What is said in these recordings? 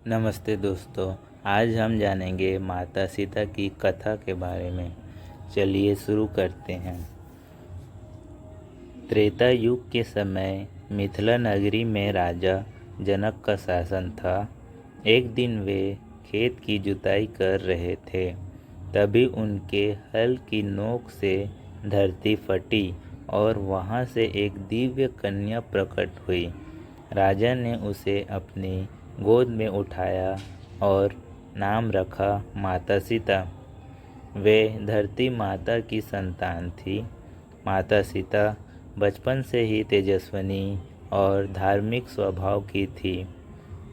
नमस्ते दोस्तों। आज हम जानेंगे माता सीता की कथा के बारे में। चलिए शुरू करते हैं। त्रेता युग के समय मिथिला नगरी में राजा जनक का शासन था। एक दिन वे खेत की जुताई कर रहे थे। तभी उनके हल की नोक से धरती फटी और वहां से एक दिव्य कन्या प्रकट हुई। राजा ने उसे अपनी गोद में उठाया और नाम रखा माता सीता। वे धरती माता की संतान थी। माता सीता बचपन से ही तेजस्विनी और धार्मिक स्वभाव की थी।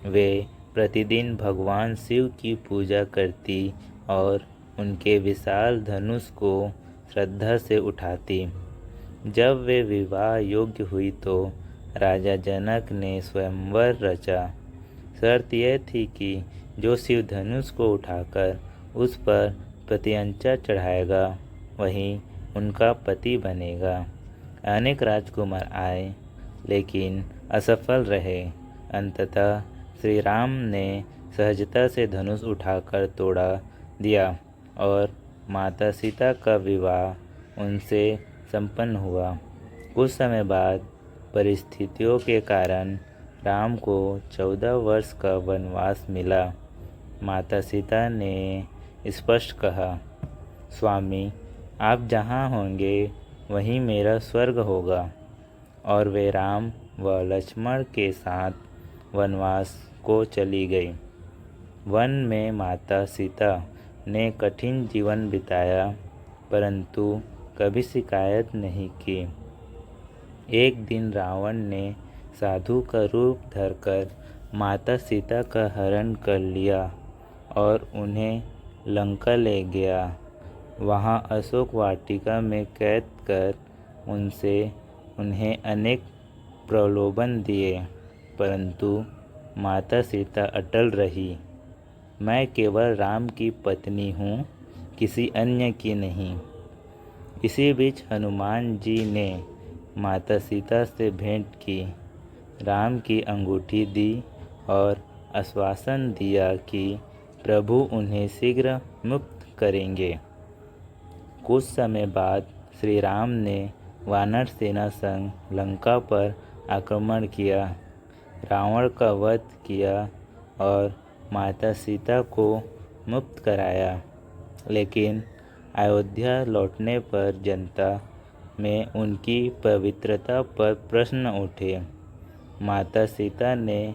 वे प्रतिदिन भगवान शिव की पूजा करती और उनके विशाल धनुष को श्रद्धा से उठाती। जब वे विवाह योग्य हुई तो राजा जनक ने स्वयंवर रचा। शर्त यह थी कि जो शिव धनुष को उठाकर उस पर प्रत्यंचा चढ़ाएगा वही उनका पति बनेगा। अनेक राजकुमार आए लेकिन असफल रहे। अंततः श्री राम ने सहजता से धनुष उठाकर तोड़ा दिया और माता सीता का विवाह उनसे संपन्न हुआ। कुछ समय बाद परिस्थितियों के कारण राम को 14 वर्ष का वनवास मिला। माता सीता ने स्पष्ट कहा, स्वामी, आप जहाँ होंगे वहीं मेरा स्वर्ग होगा। और वे राम व लक्ष्मण के साथ वनवास को चली गई। वन में माता सीता ने कठिन जीवन बिताया परंतु कभी शिकायत नहीं की। एक दिन रावण ने साधु का रूप धरकर माता सीता का हरण कर लिया और उन्हें लंका ले गया। वहाँ अशोक वाटिका में कैद कर उन्हें अनेक प्रलोभन दिए परंतु माता सीता अटल रही। मैं केवल राम की पत्नी हूँ, किसी अन्य की नहीं। इसी बीच हनुमान जी ने माता सीता से भेंट की, राम की अंगूठी दी और आश्वासन दिया कि प्रभु उन्हें शीघ्र मुक्त करेंगे। कुछ समय बाद श्री राम ने वानर सेना संग लंका पर आक्रमण किया, रावण का वध किया और माता सीता को मुक्त कराया। लेकिन अयोध्या लौटने पर जनता में उनकी पवित्रता पर प्रश्न उठे। माता सीता ने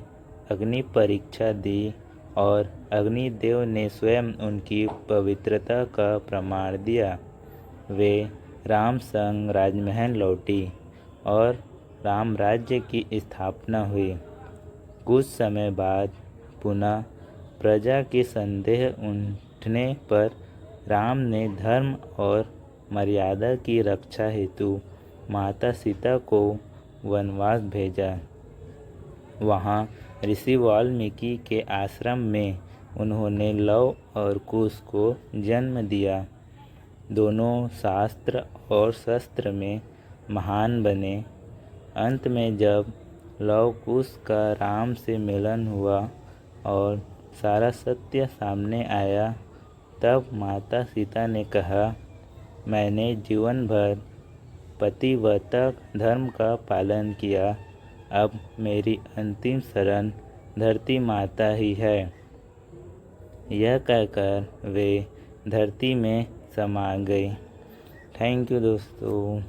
अग्नि परीक्षा दी और अग्निदेव ने स्वयं उनकी पवित्रता का प्रमाण दिया। वे राम संग राजमहल लौटी और राम राज्य की स्थापना हुई। कुछ समय बाद पुनः प्रजा के संदेह उठने पर राम ने धर्म और मर्यादा की रक्षा हेतु माता सीता को वनवास भेजा। वहाँ ऋषि वाल्मीकि के आश्रम में उन्होंने लव और कुश को जन्म दिया। दोनों शास्त्र और शस्त्र में महान बने। अंत में जब लव कुश का राम से मिलन हुआ और सारा सत्य सामने आया तब माता सीता ने कहा, मैंने जीवन भर पतिव्रता धर्म का पालन किया, अब मेरी अंतिम शरण धरती माता ही है। यह कहकर वे धरती में समा गई। थैंक यू दोस्तों।